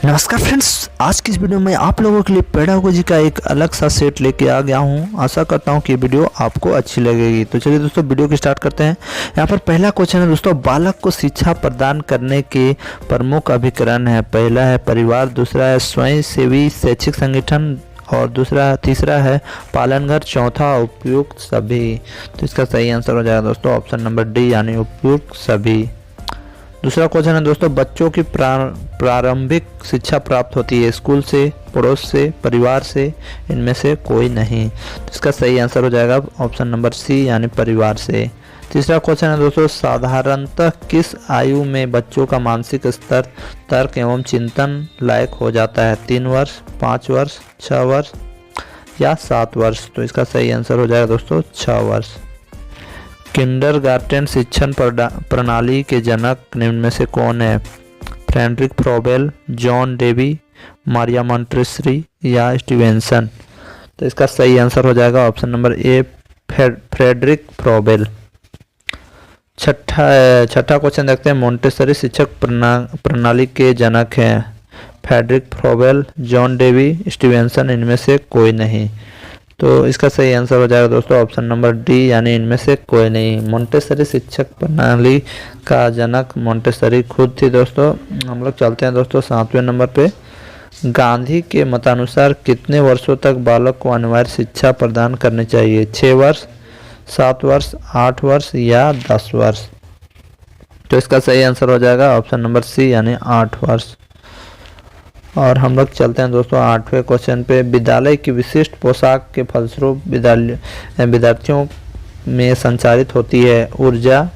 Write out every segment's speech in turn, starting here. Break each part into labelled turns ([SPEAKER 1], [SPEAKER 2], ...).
[SPEAKER 1] नमस्कार फ्रेंड्स, आज की इस वीडियो में आप लोगों के लिए पेडागोजी का एक अलग सा सेट लेके आ गया हूं। आशा करता हूं कि वीडियो आपको अच्छी लगेगी। तो चलिए दोस्तों, वीडियो की स्टार्ट करते हैं। यहां पर पहला क्वेश्चन है दोस्तों, बालक को शिक्षा प्रदान करने के प्रमुख अभिकरण है। पहला है परिवार, दूसरा है स्वयं सेवी शैक्षिक संगठन और तीसरा है पालनघर, चौथा उपयुक्त सभी। तो इसका सही आंसर हो जाएगा दोस्तों ऑप्शन नंबर डी यानी उपयुक्त सभी। दूसरा क्वेश्चन है दोस्तों, बच्चों की प्रारंभिक शिक्षा प्राप्त होती है स्कूल से, पड़ोस से, परिवार से, इनमें से कोई नहीं। तो इसका सही आंसर हो जाएगा ऑप्शन नंबर सी यानी परिवार से। तीसरा क्वेश्चन है दोस्तों, साधारणतः किस आयु में बच्चों का मानसिक स्तर तर्क एवं चिंतन लायक हो जाता है? 3 वर्ष, 5 वर्ष, 6 वर्ष या 7 वर्ष? तो इसका सही आंसर हो जाएगा दोस्तों 6 वर्ष। किंडरगार्टन शिक्षण प्रणाली के जनक निम्न में से कौन है? Friedrich Froebel, John Dewey, Maria Montessori या स्टीवेंसन? तो इसका सही आंसर हो जाएगा option number A Friedrich Froebel. छठा क्वेश्चन देखते हैं, मॉन्टेसरी शिक्षक प्रणाली के जनक हैं Friedrich Froebel, John Dewey, Stevenson, इनमें से कोई नहीं। तो इसका सही आंसर हो जाएगा दोस्तों ऑप्शन नंबर डी यानी इनमें से कोई नहीं। मॉन्टेसरी शिक्षक प्रणाली का जनक मॉन्टेसरी खुद थी दोस्तों। हम लोग चलते हैं दोस्तों 7वें नंबर पे। गांधी के मतानुसार कितने वर्षों तक बालक को अनिवार्य शिक्षा प्रदान करनी चाहिए? 6 वर्ष, 7 वर्ष, 8 वर्ष या 10 वर्ष? तो इसका सही आंसर हो जाएगा ऑप्शन नंबर सी यानी 8 वर्ष। और हम लोग चलते हैं दोस्तों 8वें क्वेश्चन पे। विद्यालय की विशिष्ट पोशाक के फलस्वरूप विद्यार्थियों में संचारित होती है ऊर्जा,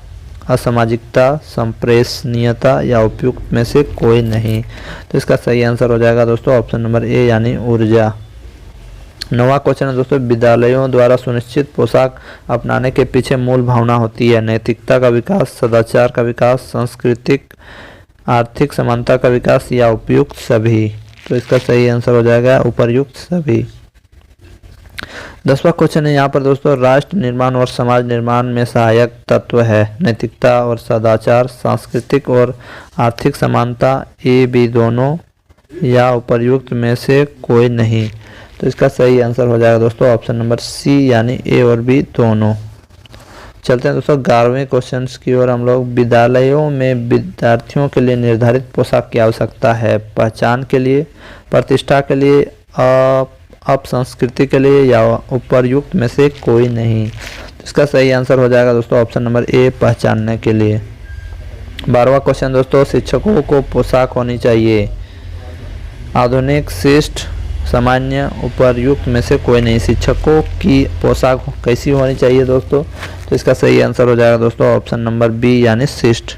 [SPEAKER 1] असामाजिकता, संप्रेषणीयता या उपयुक्त में से कोई नहीं। तो इसका सही आंसर हो जाएगा दोस्तों ऑप्शन नंबर ए यानी ऊर्जा। 9वां क्वेश्चन है दोस्तों, विद्यालयों द्वारा सुनिश्चित पोशाक अपनाने के पीछे मूल भावना होती है नैतिकता का विकास, सदाचार का विकास, सांस्कृतिक आर्थिक समानता का विकास या उपयुक्त सभी? तो इसका सही आंसर हो जाएगा उपर्युक्त सभी। 10वां क्वेश्चन है यहाँ पर दोस्तों, राष्ट्र निर्माण और समाज निर्माण में सहायक तत्व है नैतिकता और सदाचार, सांस्कृतिक और आर्थिक समानता, ए बी दोनों या उपर्युक्त में से कोई नहीं। तो इसका सही आंसर हो जाएगा दोस्तों ऑप्शन नंबर सी यानी ए और बी दोनों। चलते हैं दोस्तों 11वें क्वेश्चन की ओर हम लोग। विद्यालयों में विद्यार्थियों के लिए निर्धारित पोशाक की आवश्यकता है पहचान के लिए, प्रतिष्ठा के लिए, अपसंस्कृति के लिए या उपर्युक्त में से कोई नहीं। तो इसका सही आंसर हो जाएगा दोस्तों ऑप्शन नंबर ए पहचानने के लिए। 12वां क्वेश्चन दोस्तों, शिक्षकों को पोशाक होनी चाहिए आधुनिक, शिष्ट, सामान्य, उपर्युक्त में से कोई नहीं। शिक्षकों की पोशाक कैसी होनी चाहिए दोस्तों? तो इसका सही आंसर हो जाएगा दोस्तों ऑप्शन नंबर बी यानी शिष्ट।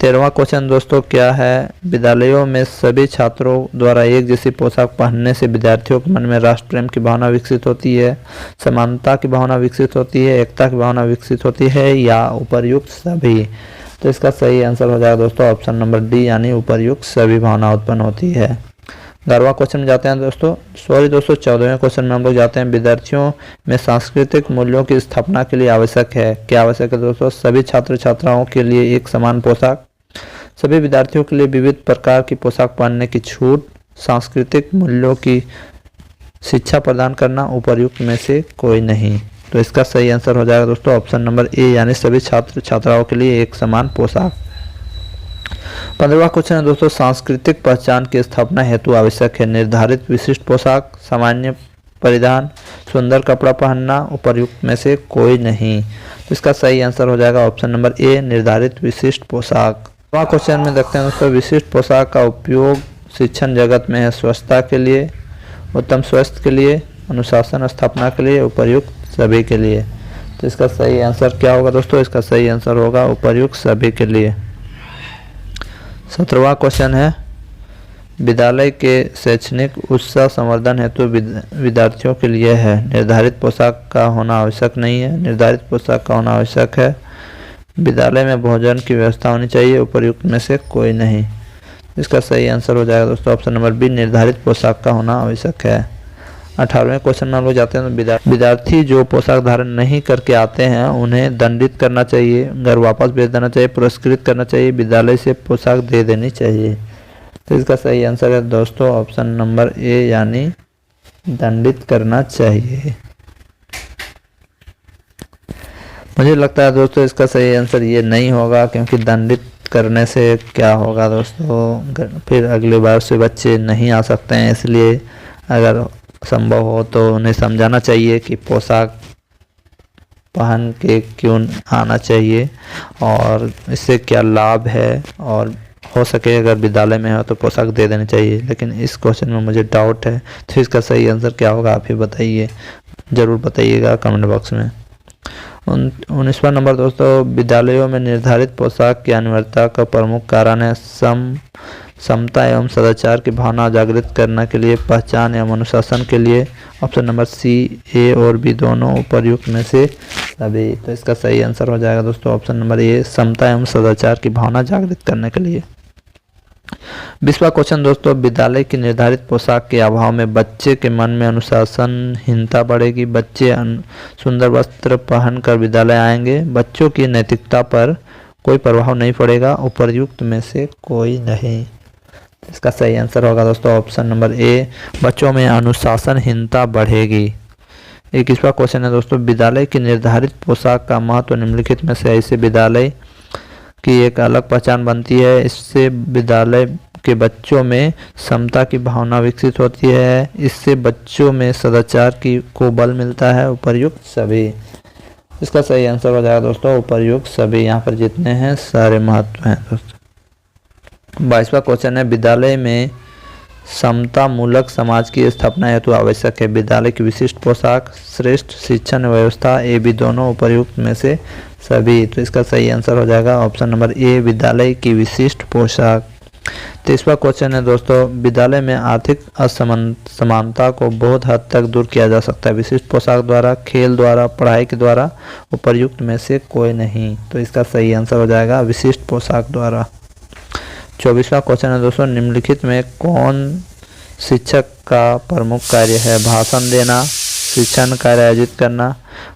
[SPEAKER 1] 13वां क्वेश्चन दोस्तों क्या है? विद्यालयों में सभी छात्रों द्वारा एक जैसी पोशाक पहनने से विद्यार्थियों के मन में राष्ट्र प्रेम की भावना विकसित होती है, समानता की भावना विकसित होती है, एकता की भावना विकसित होती है या उपर्युक्त सभी? तो इसका सही आंसर हो जाएगा दोस्तों ऑप्शन नंबर डी यानी उपर्युक्त सभी भावना उत्पन्न होती है। 11वां क्वेश्चन में जाते हैं दोस्तों 14वें क्वेश्चन में हम लोग जाते हैं। विद्यार्थियों में सांस्कृतिक मूल्यों की स्थापना के लिए आवश्यक है क्या? आवश्यक है दोस्तों सभी छात्र छात्राओं के लिए एक समान पोशाक, सभी विद्यार्थियों के लिए विविध प्रकार की पोशाक पहनने की छूट, सांस्कृतिक मूल्यों की शिक्षा प्रदान करना, उपर्युक्त में से कोई नहीं। तो इसका सही आंसर हो जाएगा दोस्तों ऑप्शन नंबर ए यानी सभी छात्र छात्राओं के लिए एक समान पोशाक। 15वां क्वेश्चन है दोस्तों, सांस्कृतिक पहचान की स्थापना हेतु आवश्यक है निर्धारित विशिष्ट पोशाक, सामान्य परिधान, सुंदर कपड़ा पहनना, उपर्युक्त में से कोई नहीं। तो इसका सही आंसर हो जाएगा ऑप्शन नंबर ए निर्धारित विशिष्ट पोशाक। 16वां क्वेश्चन में देखते हैं दोस्तों, विशिष्ट पोशाक का उपयोग शिक्षण जगत में है स्वच्छता के लिए, उत्तम स्वास्थ्य के लिए, अनुशासन स्थापना के लिए, उपर्युक्त सभी के लिए। तो इसका सही आंसर क्या होगा दोस्तों? इसका सही आंसर होगा उपर्युक्त सभी के लिए। 17वां क्वेश्चन है, विद्यालय के शैक्षणिक उत्साह संवर्धन हेतु विद्यार्थियों के लिए है निर्धारित पोशाक का होना आवश्यक नहीं है, निर्धारित पोशाक का होना आवश्यक है, विद्यालय में भोजन की व्यवस्था होनी चाहिए, उपर्युक्त में से कोई नहीं। इसका सही आंसर हो जाएगा दोस्तों ऑप्शन नंबर बी निर्धारित पोशाक का होना आवश्यक है। 18वें क्वेश्चन में हम लोग जाते हैं तो विद्यार्थी जो पोशाक धारण नहीं करके आते हैं उन्हें दंडित करना चाहिए, घर वापस भेज देना चाहिए, पुरस्कृत करना चाहिए, विद्यालय से पोशाक दे देनी चाहिए। तो इसका सही आंसर है दोस्तों ऑप्शन नंबर ए यानी दंडित करना चाहिए। मुझे लगता है दोस्तों इसका सही आंसर ये नहीं होगा, क्योंकि दंडित करने से क्या होगा दोस्तों, फिर अगली बार से बच्चे नहीं आ सकते हैं। इसलिए अगर संभव हो तो उन्हें समझाना चाहिए कि पोशाक पहन के क्यों आना चाहिए और इससे क्या लाभ है, और हो सके अगर विद्यालय में हो तो पोशाक दे देनी चाहिए। लेकिन इस क्वेश्चन में मुझे डाउट है, तो इसका सही आंसर क्या होगा आप ही बताइए, ज़रूर बताइएगा कमेंट बॉक्स में। 19वां नंबर दोस्तों, विद्यालयों में निर्धारित पोशाक की अनिवार्यता का प्रमुख कारण है समता एवं सदाचार की भावना जागृत करने के लिए, पहचान एवं अनुशासन के लिए। ऑप्शन नंबर सी, ए और बी दोनों उपर्युक्त में से सभी। तो इसका सही आंसर हो जाएगा दोस्तों ऑप्शन नंबर ए, समता एवं सदाचार की भावना जागृत करने के लिए। 20वां क्वेश्चन दोस्तों, विद्यालय की निर्धारित पोशाक के अभाव में बच्चे के मन में अनुशासनहीनता बढ़ेगी। बच्चे सुंदर वस्त्र पहनकर विद्यालय आएंगे, बच्चों की नैतिकता पर कोई प्रभाव नहीं पड़ेगा, उपर्युक्त में से कोई नहीं। इसका सही आंसर होगा दोस्तों ऑप्शन नंबर ए, बच्चों में अनुशासनहीनता बढ़ेगी। 21वां क्वेश्चन है दोस्तों, विद्यालय की निर्धारित पोशाक का महत्व निम्नलिखित में से ऐसे विद्यालय की एक अलग पहचान बनती है। इससे विद्यालय के बच्चों में समता की भावना विकसित होती है, इससे बच्चों में सदाचार को बल मिलता है, उपर्युक्त सभी। इसका सही आंसर हो जाएगा दोस्तों उपर्युक्त सभी, यहाँ पर जितने हैं सारे महत्व हैं दोस्तों। 22वां क्वेश्चन है, विद्यालय में समता मूलक समाज की स्थापना हेतु आवश्यक है। विद्यालय की विशिष्ट पोशाक, श्रेष्ठ शिक्षण व्यवस्था, ए बी दोनों, उपर्युक्त में से सभी। तो इसका सही आंसर हो जाएगा ऑप्शन नंबर ए, विद्यालय की विशिष्ट पोशाक। 23वां क्वेश्चन है दोस्तों, विद्यालय में आर्थिक असमानता को बहुत हद तक दूर किया जा सकता है। विशिष्ट पोशाक द्वारा, खेल द्वारा, पढ़ाई के द्वारा, उपर्युक्त में से कोई नहीं। तो इसका सही आंसर हो जाएगा विशिष्ट पोशाक द्वारा। 24वां क्वेश्चन है दोस्तों, निम्नलिखित में कौन शिक्षक का प्रमुख कार्य है। भाषण देना, शिक्षण कार्य आयोजित करना,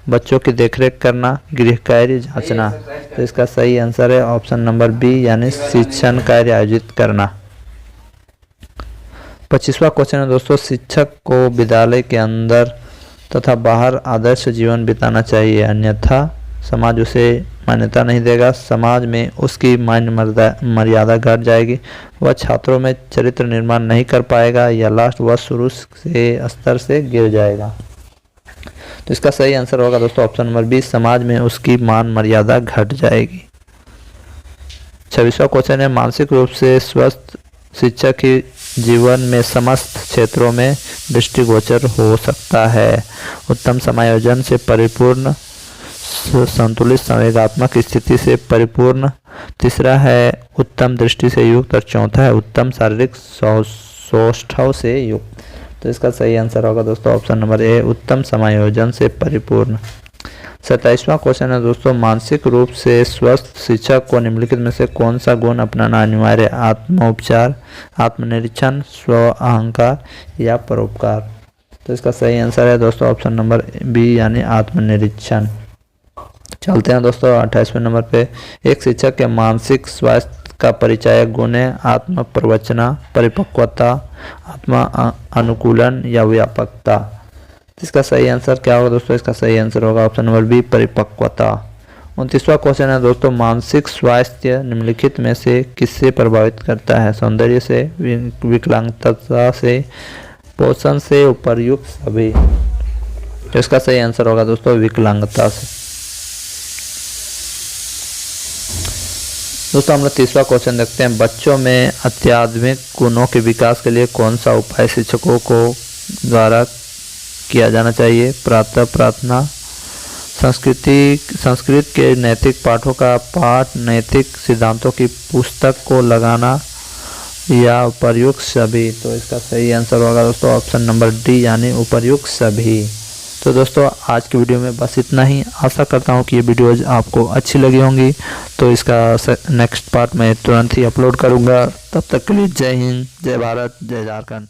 [SPEAKER 1] बच्चों की देखरेख करना, गृह कार्य जांचना। तो इसका सही आंसर है ऑप्शन नंबर बी यानी शिक्षण कार्य आयोजित करना। 25वां क्वेश्चन है दोस्तों, शिक्षक को विद्यालय के अंदर तथा बाहर आदर्श जीवन बिताना चाहिए, अन्यथा समाज उसे मान्यता नहीं देगा, समाज में उसकी मान मर्यादा घट जाएगी, वह छात्रों में चरित्र निर्माण नहीं कर पाएगा, या लास्ट वह शुरू से स्तर से गिर जाएगा। तो इसका सही आंसर होगा दोस्तों ऑप्शन नंबर बी, समाज में उसकी मान मर्यादा घट जाएगी। 26वां क्वेश्चन है, मानसिक रूप से स्वस्थ शिक्षक ही जीवन में समस्त क्षेत्रों में दृष्टिगोचर हो सकता है। उत्तम समायोजन से परिपूर्ण, संतुलित संवेगात्मक स्थिति से परिपूर्ण, तीसरा है उत्तम दृष्टि से युक्त, और चौथा है उत्तम शारीरिक सौष्ठव से युक्त। तो इसका सही आंसर होगा दोस्तों ऑप्शन नंबर ए, उत्तम समायोजन से परिपूर्ण। 27वां क्वेश्चन है दोस्तों, मानसिक रूप से स्वस्थ शिक्षक को निम्नलिखित में से कौन सा गुण अपनाना अनिवार्य है। आत्मोपचार, आत्मनिरीक्षण, स्व अहंकार या परोपकार। तो इसका सही आंसर है दोस्तों ऑप्शन नंबर बी यानी आत्मनिरीक्षण। चलते हैं दोस्तों 28वें नंबर पे, एक शिक्षक के मानसिक स्वास्थ्य का परिचायक गुण है आत्म प्रवचना, परिपक्वता, आत्मा अनुकूलन या व्यापकता। इसका सही आंसर क्या होगा दोस्तों, इसका सही आंसर होगा ऑप्शन नंबर बी, परिपक्वता। 29वां क्वेश्चन है दोस्तों, मानसिक स्वास्थ्य निम्नलिखित में से किससे प्रभावित करता है। सौंदर्य से, विकलांगता से, पोषण से, उपर्युक्त सभी। तो इसका सही आंसर होगा दोस्तों विकलांगता से। दोस्तों हम लोग 30वां क्वेश्चन देखते हैं, बच्चों में अत्याधुनिक गुणों के विकास के लिए कौन सा उपाय शिक्षकों को द्वारा किया जाना चाहिए। प्रातः प्रार्थना, संस्कृत के नैतिक पाठों का पाठ, नैतिक सिद्धांतों की पुस्तक को लगाना या उपर्युक्त सभी। तो इसका सही आंसर होगा दोस्तों ऑप्शन नंबर डी यानी उपर्युक्त सभी। तो दोस्तों आज की वीडियो में बस इतना ही। आशा करता हूँ कि ये वीडियोज़ आपको अच्छी लगी होंगी। तो इसका नेक्स्ट पार्ट मैं तुरंत ही अपलोड करूँगा। तब तक के लिए जय हिंद, जय भारत, जय झारखंड।